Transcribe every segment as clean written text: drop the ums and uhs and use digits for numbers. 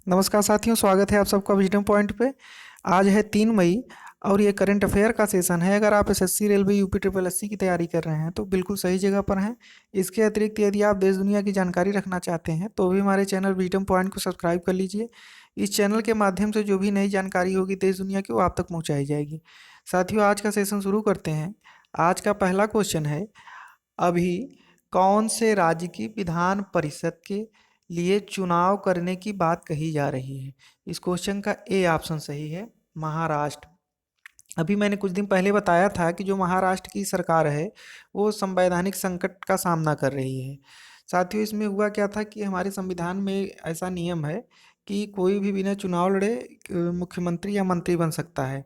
नमस्कार साथियों, स्वागत है आप सबका विजडम पॉइंट पे। आज है 3 मई और ये करंट अफेयर का सेशन है। अगर आप SSC, railway, UP triple SC की तैयारी कर रहे हैं तो बिल्कुल सही जगह पर हैं। इसके अतिरिक्त यदि आप देश दुनिया की जानकारी रखना चाहते हैं तो भी हमारे चैनल विजडम पॉइंट को सब्सक्राइब कर लीजिए। इस चैनल के माध्यम से जो भी नई जानकारी होगी देश दुनिया की वो आप तक पहुँचाई जाएगी। साथियों, आज का सेशन शुरू करते हैं। आज का पहला क्वेश्चन है, अभी कौन से राज्य की विधान परिषद के लिए चुनाव करने की बात कही जा रही है? इस क्वेश्चन का ए ऑप्शन सही है, महाराष्ट्र। अभी मैंने कुछ दिन पहले बताया था कि जो महाराष्ट्र की सरकार है वो संवैधानिक संकट का सामना कर रही है। साथियों, इसमें हुआ क्या था कि हमारे संविधान में ऐसा नियम है कि कोई भी बिना चुनाव लड़े मुख्यमंत्री या मंत्री बन सकता है।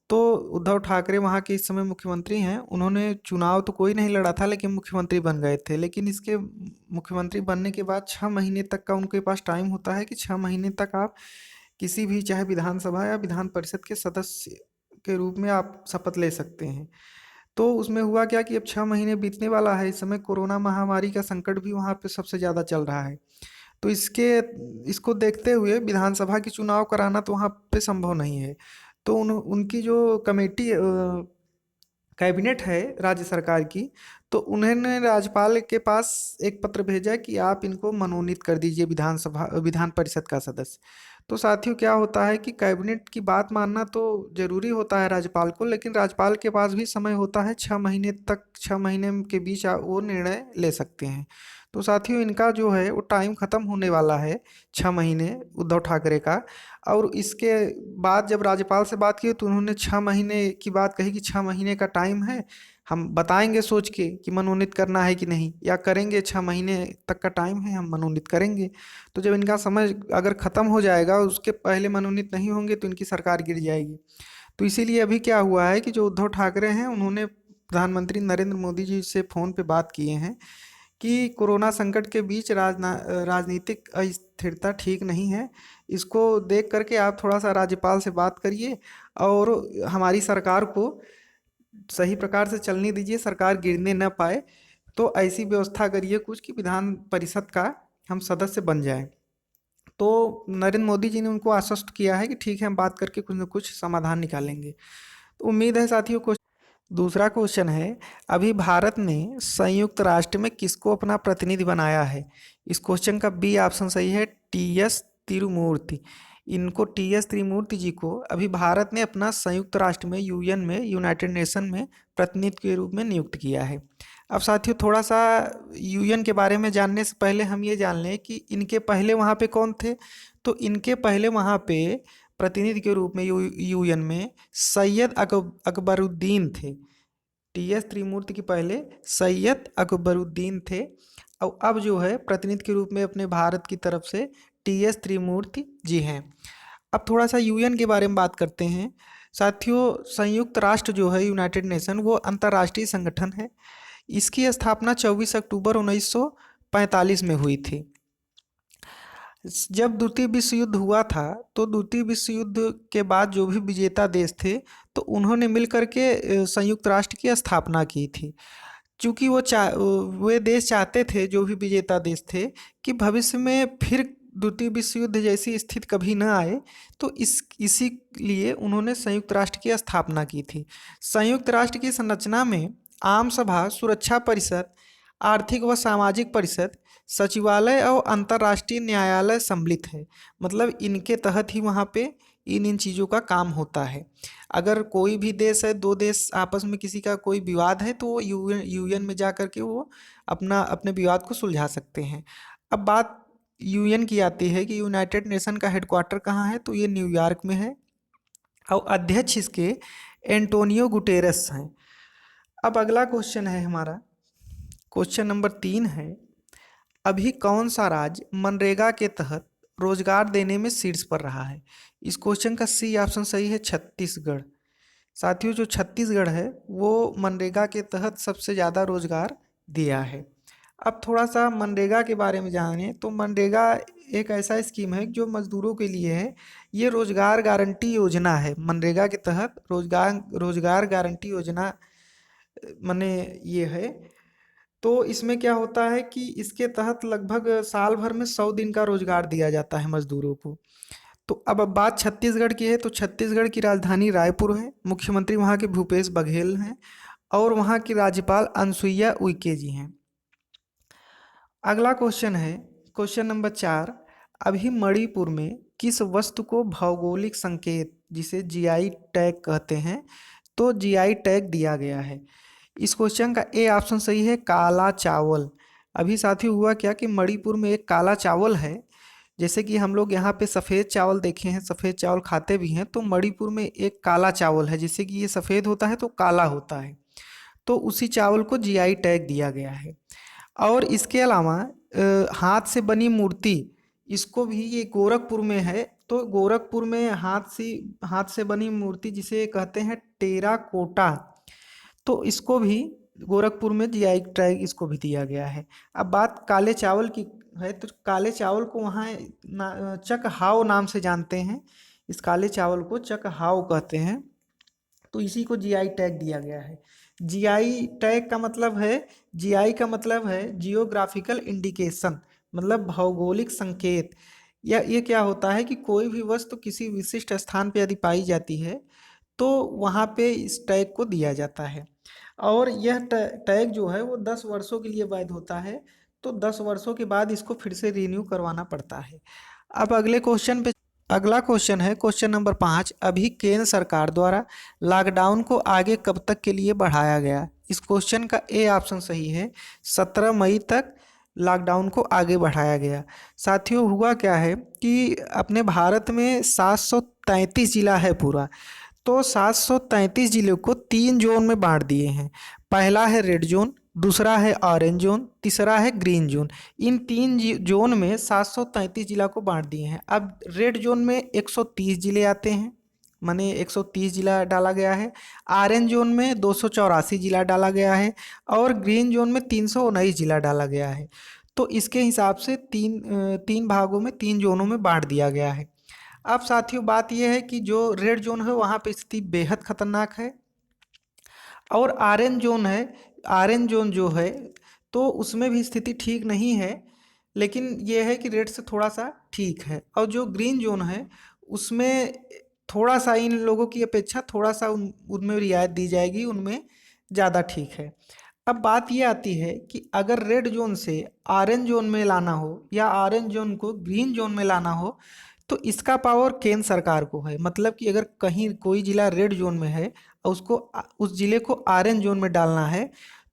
तो उद्धव ठाकरे वहाँ के इस समय मुख्यमंत्री हैं। उन्होंने चुनाव तो कोई नहीं लड़ा था लेकिन मुख्यमंत्री बन गए थे। लेकिन इसके मुख्यमंत्री बनने के बाद 6 महीने तक का उनके पास टाइम होता है कि 6 महीने तक आप किसी भी, चाहे विधानसभा या विधान परिषद के सदस्य के रूप में आप शपथ ले सकते हैं। तो उसमें हुआ क्या कि अब 6 महीने बीतने वाला है। इस समय कोरोना महामारी का संकट भी वहाँ पे सबसे ज़्यादा चल रहा है। तो इसको देखते हुए विधानसभा की चुनाव कराना तो वहाँ पे संभव नहीं है। तो उनकी जो कमेटी कैबिनेट है राज्य सरकार की, तो उन्होंने राज्यपाल के पास एक पत्र भेजा कि आप इनको मनोनीत कर दीजिए विधानसभा विधान परिषद का सदस्य। तो साथियों, क्या होता है कि कैबिनेट की बात मानना तो जरूरी होता है राज्यपाल को, लेकिन राज्यपाल के पास भी समय होता है 6 महीने तक। 6 महीने के बीच वो निर्णय ले सकते हैं। तो साथियों, इनका जो है वो टाइम खत्म होने वाला है, 6 महीने उद्धव ठाकरे का। और इसके बाद जब राज्यपाल से बात की तो उन्होंने 6 महीने की बात कही कि 6 महीने का टाइम है, हम बताएंगे सोच के कि मनोनीत करना है कि नहीं, या करेंगे। 6 महीने तक का टाइम है, हम मनोनीत करेंगे। तो जब इनका समय अगर खत्म हो जाएगा, उसके पहले मनोनीत नहीं होंगे तो इनकी सरकार गिर जाएगी। तो इसीलिए अभी क्या हुआ है कि जो उद्धव ठाकरे हैं उन्होंने प्रधानमंत्री नरेंद्र मोदी जी से फ़ोन पे बात किए हैं कि कोरोना संकट के बीच राजनीतिक अस्थिरता ठीक नहीं है। इसको देख करके आप थोड़ा सा राज्यपाल से बात करिए और हमारी सरकार को सही प्रकार से चलने दीजिए, सरकार गिरने न पाए। तो ऐसी व्यवस्था करिए कुछ कि विधान परिषद का हम सदस्य बन जाएं। तो नरेंद्र मोदी जी ने उनको आश्वस्त किया है कि ठीक है, हम बात करके कुछ न कुछ समाधान निकालेंगे। तो उम्मीद है साथियों को। दूसरा क्वेश्चन है, अभी भारत ने संयुक्त राष्ट्र में किसको अपना प्रतिनिधि बनाया है? इस क्वेश्चन का बी ऑप्शन सही है, टी एस तिरुमूर्ति। इनको, टी एस तिरुमूर्ति जी को अभी भारत ने अपना संयुक्त राष्ट्र में, यूएन में, यूनाइटेड नेशन में प्रतिनिधि के रूप में नियुक्त किया है। अब साथियों, थोड़ा सा यूएन के बारे में जानने से पहले हम ये जान लें कि इनके पहले वहाँ पे कौन थे। तो इनके पहले वहाँ पे प्रतिनिधि के रूप में यूएन में सैयद अकबरुद्दीन थे। टी एस त्रिमूर्ति के पहले सैयद अकबरुद्दीन थे। और अब जो है प्रतिनिधि के रूप में अपने भारत की तरफ से टी एस त्रिमूर्ति जी हैं। अब थोड़ा सा यूएन के बारे में बात करते हैं। साथियों, संयुक्त राष्ट्र जो है, यूनाइटेड नेशन, वो अंतर्राष्ट्रीय संगठन है। इसकी स्थापना 24 अक्टूबर 1945 में हुई थी। जब द्वितीय विश्व युद्ध हुआ था तो द्वितीय विश्व युद्ध के बाद जो भी विजेता देश थे तो उन्होंने मिल करके संयुक्त राष्ट्र की स्थापना की थी। चूँकि वे देश चाहते थे, जो भी विजेता देश थे, कि भविष्य में फिर द्वितीय विश्व युद्ध जैसी स्थिति कभी न आए। तो इसी लिए उन्होंने संयुक्त राष्ट्र की स्थापना की थी। संयुक्त राष्ट्र की संरचना में आम सभा, सुरक्षा परिषद, आर्थिक व सामाजिक परिषद, सचिवालय और अंतर्राष्ट्रीय न्यायालय सम्मिलित है। मतलब इनके तहत ही वहाँ पे इन चीज़ों का काम होता है। अगर कोई भी देश है, दो देश आपस में किसी का कोई विवाद है तो वो यूएन में जा कर के वो अपने विवाद को सुलझा सकते हैं। अब बात यूएन की आती है कि यूनाइटेड नेशन का हेडक्वार्टर कहाँ है, तो ये न्यूयॉर्क में है और अध्यक्ष इसके एंटोनियो गुटेरस हैं। अब अगला क्वेश्चन है हमारा, क्वेश्चन नंबर 3 है, अभी कौन सा राज्य मनरेगा के तहत रोजगार देने में शीर्ष पर रहा है? इस क्वेश्चन का सी ऑप्शन सही है, छत्तीसगढ़। साथियों, जो छत्तीसगढ़ है वो मनरेगा के तहत सबसे ज़्यादा रोजगार दिया है। अब थोड़ा सा मनरेगा के बारे में जानें तो मनरेगा एक ऐसा स्कीम है जो मजदूरों के लिए है। ये रोजगार गारंटी योजना है। मनरेगा के तहत रोजगार रोजगार गारंटी योजना माने ये है। तो इसमें क्या होता है कि इसके तहत लगभग साल भर में 100 दिन का रोजगार दिया जाता है मजदूरों को। तो अब बात छत्तीसगढ़ की है, तो छत्तीसगढ़ की राजधानी रायपुर है, मुख्यमंत्री वहाँ के भूपेश बघेल हैं और वहाँ की राज्यपाल अनुसुईया उइके जी हैं। अगला क्वेश्चन है क्वेश्चन नंबर 4। अभी मणिपुर में किस वस्तु को भौगोलिक संकेत जिसे जीआई टैग कहते हैं, तो जीआई टैग दिया गया है? इस क्वेश्चन का ए ऑप्शन सही है, काला चावल। अभी साथी हुआ क्या कि मणिपुर में एक काला चावल है, जैसे कि हम लोग यहाँ पे सफ़ेद चावल देखे हैं, सफ़ेद चावल खाते भी हैं, तो मणिपुर में एक काला चावल है, जैसे कि ये सफ़ेद होता है तो काला होता है, तो उसी चावल को जीआई टैग दिया गया है। और इसके अलावा हाथ से बनी मूर्ति, इसको भी ये गोरखपुर में है, तो गोरखपुर में हाथ से बनी मूर्ति जिसे कहते हैं टेराकोटा, तो इसको भी गोरखपुर में जीआई टैग इसको भी दिया गया है। अब बात काले चावल की है, तो काले चावल को वहाँ चक हाव नाम से जानते हैं, इस काले चावल को चक हाव कहते हैं, तो इसी को जीआई टैग दिया गया है। जीआई टैग का मतलब है, जीआई का मतलब है जियोग्राफिकल इंडिकेशन, मतलब भौगोलिक संकेत। या ये क्या होता है कि कोई भी वस्तु किसी विशिष्ट स्थान पर यदि पाई जाती है तो वहाँ पे इस टैग को दिया जाता है। और यह टैग जो है वो 10 वर्षों के लिए वैध होता है, तो 10 वर्षों के बाद इसको फिर से रिन्यू करवाना पड़ता है। अब अगला क्वेश्चन है क्वेश्चन नंबर 5। अभी केंद्र सरकार द्वारा लॉकडाउन को आगे कब तक के लिए बढ़ाया गया? इस क्वेश्चन का ए ऑप्शन सही है, 17 मई तक लॉकडाउन को आगे बढ़ाया गया। साथियों हुआ क्या है कि अपने भारत में 733 जिला है पूरा, तो 733 जिलों को 3 जोन में बांट दिए हैं। पहला है रेड जोन, दूसरा है ऑरेंज जोन, तीसरा है ग्रीन जोन। इन 3 जोन में 733 जिला को बांट दिए हैं। अब रेड जोन में 130 जिले आते हैं, माने 130 जिला डाला गया है। ऑरेंज जोन में 284 जिला डाला गया है और ग्रीन जोन में 319 जिला डाला गया है। तो इसके हिसाब से तीन भागों में 3 जोनों में बांट दिया गया है। अब साथियों बात यह है कि जो रेड जोन है वहाँ पे स्थिति बेहद खतरनाक है, और ऑरेंज जोन जो है तो उसमें भी स्थिति ठीक नहीं है, लेकिन यह है कि रेड से थोड़ा सा ठीक है। और जो ग्रीन जोन है उसमें थोड़ा सा इन लोगों की अपेक्षा थोड़ा सा उनमें रियायत दी जाएगी, उनमें ज़्यादा ठीक है। अब बात ये आती है कि अगर रेड जोन से ऑरेंज जोन में लाना हो या ऑरेंज जोन को ग्रीन जोन में लाना हो, तो इसका पावर केंद्र सरकार को है। मतलब कि अगर कहीं कोई जिला रेड जोन में है और उस जिले को ऑरेंज जोन में डालना है,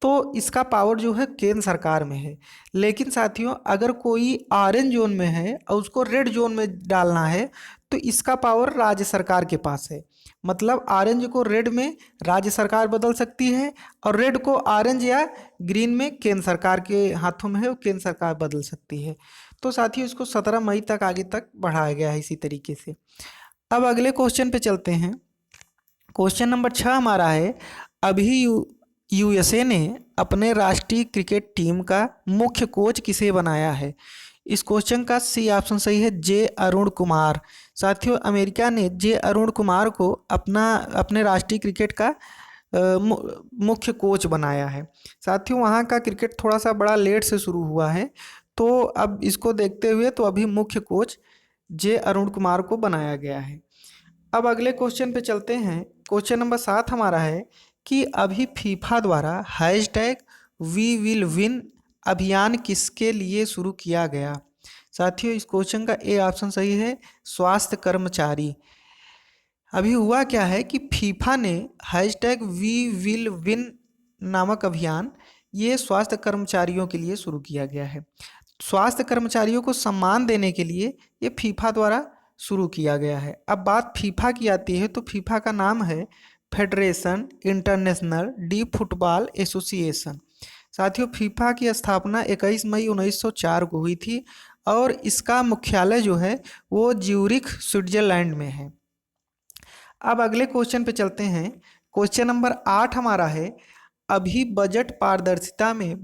तो इसका पावर जो है केंद्र सरकार में है। लेकिन साथियों अगर कोई ऑरेंज जोन में है और उसको रेड जोन में डालना है, तो इसका पावर राज्य सरकार के पास है। मतलब ऑरेंज को रेड में राज्य सरकार बदल सकती है और रेड को ऑरेंज या ग्रीन में केंद्र सरकार के हाथों में है, वो केंद्र सरकार बदल सकती है। तो साथियों इसको 17 मई तक आगे तक बढ़ाया गया है इसी तरीके से। अब अगले क्वेश्चन पे चलते हैं। क्वेश्चन नंबर 6 हमारा है, अभी यूएसए ने अपने राष्ट्रीय क्रिकेट टीम का मुख्य कोच किसे बनाया है? इस क्वेश्चन का सी ऑप्शन सही है, जे अरुण कुमार। साथियों अमेरिका ने जे अरुण कुमार को अपने राष्ट्रीय क्रिकेट का मुख्य कोच बनाया है। साथियों वहाँ का क्रिकेट थोड़ा सा बड़ा लेट से शुरू हुआ है, तो अब इसको देखते हुए तो अभी मुख्य कोच जे अरुण कुमार को बनाया गया है। अब अगले क्वेश्चन पे चलते हैं। क्वेश्चन नंबर 7 हमारा है कि अभी फीफा द्वारा हैशटैग वी विल विन अभियान किसके लिए शुरू किया गया? साथियों इस क्वेश्चन का ए ऑप्शन सही है, स्वास्थ्य कर्मचारी। अभी हुआ क्या है कि फीफा ने हैशटैग वी विल विन नामक अभियान ये स्वास्थ्य कर्मचारियों के लिए शुरू किया गया है। स्वास्थ्य कर्मचारियों को सम्मान देने के लिए ये फीफा द्वारा शुरू किया गया है। अब बात फीफा की आती है, तो फीफा का नाम है federation international D football association. साथियों फीफा की स्थापना 21 मई 1904 को हुई थी और इसका मुख्यालय जो है वो ज्यूरिख स्विट्जरलैंड में है। अब अगले क्वेश्चन पे चलते हैं। क्वेश्चन नंबर 8 हमारा है, अभी बजट पारदर्शिता में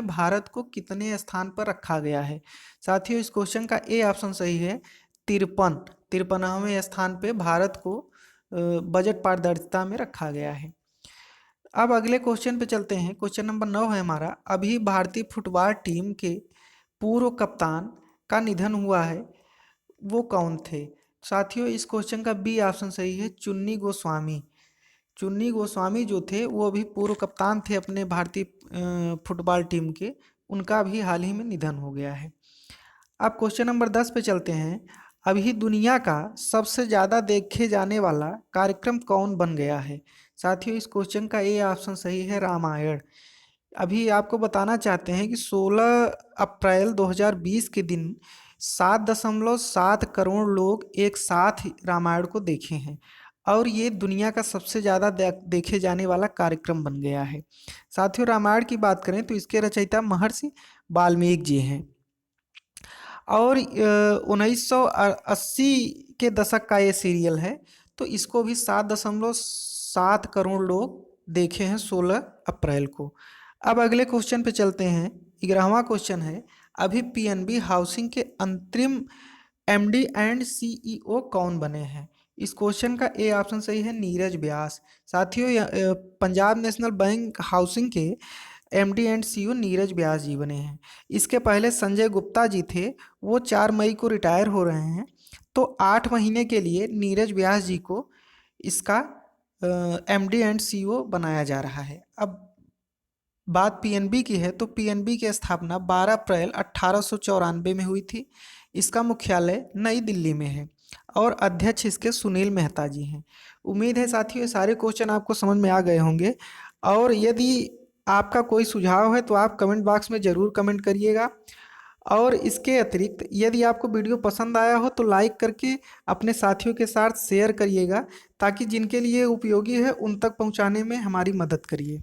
भारत को कितने स्थान पर रखा गया है? साथियों इस क्वेश्चन का ए ऑप्शन सही है, 53वें स्थान पे भारत को बजट पारदर्शिता में रखा गया है। अब अगले क्वेश्चन पे चलते हैं। क्वेश्चन नंबर 9 है हमारा, अभी भारतीय फुटबॉल टीम के पूर्व कप्तान का निधन हुआ है, वो कौन थे? साथियों, इस क्वेश्चन का बी ऑप्शन सही है, चुन्नी गोस्वामी। चुन्नी गोस्वामी जो थे वो अभी पूर्व कप्तान थे अपने भारतीय फुटबॉल टीम के, उनका भी हाल ही में निधन हो गया है। अब क्वेश्चन नंबर 10 पे चलते हैं। अभी दुनिया का सबसे ज़्यादा देखे जाने वाला कार्यक्रम कौन बन गया है? साथियों, इस क्वेश्चन का ए ऑप्शन सही है, रामायण। अभी आपको बताना चाहते हैं कि 16 अप्रैल 2020 के दिन 7.7 करोड़ लोग एक साथ रामायण को देखे हैं, और ये दुनिया का सबसे ज़्यादा देखे जाने वाला कार्यक्रम बन गया है। साथियों, रामायण की बात करें तो इसके रचयिता महर्षि वाल्मीकि जी हैं, और 1980 के दशक का ये सीरियल है, तो इसको भी 7.7 करोड़ लोग देखे हैं 16 अप्रैल को। अब अगले क्वेश्चन पे चलते हैं। 11वां क्वेश्चन है, अभी पीएनबी हाउसिंग के अंतरिम एमडी एंड सीईओ कौन बने हैं? इस क्वेश्चन का ए ऑप्शन सही है, नीरज व्यास। साथियों, पंजाब नेशनल बैंक हाउसिंग के एमडी एंड सीईओ नीरज व्यास जी बने हैं। इसके पहले संजय गुप्ता जी थे, वो 4 मई को रिटायर हो रहे हैं, तो 8 महीने के लिए नीरज व्यास जी को इसका एमडी एंड सीईओ बनाया जा रहा है। अब बात पीएनबी की है, तो पीएनबी की स्थापना 12 अप्रैल 1894 में हुई थी। इसका मुख्यालय नई दिल्ली में है, और अध्यक्ष इसके सुनील मेहता जी हैं। उम्मीद है साथियों ये सारे क्वेश्चन आपको समझ में आ गए होंगे, और यदि आपका कोई सुझाव है तो आप कमेंट बॉक्स में ज़रूर कमेंट करिएगा। और इसके अतिरिक्त यदि आपको वीडियो पसंद आया हो तो लाइक करके अपने साथियों के साथ शेयर करिएगा, ताकि जिनके लिए उपयोगी है उन तक पहुंचाने में हमारी मदद करिए।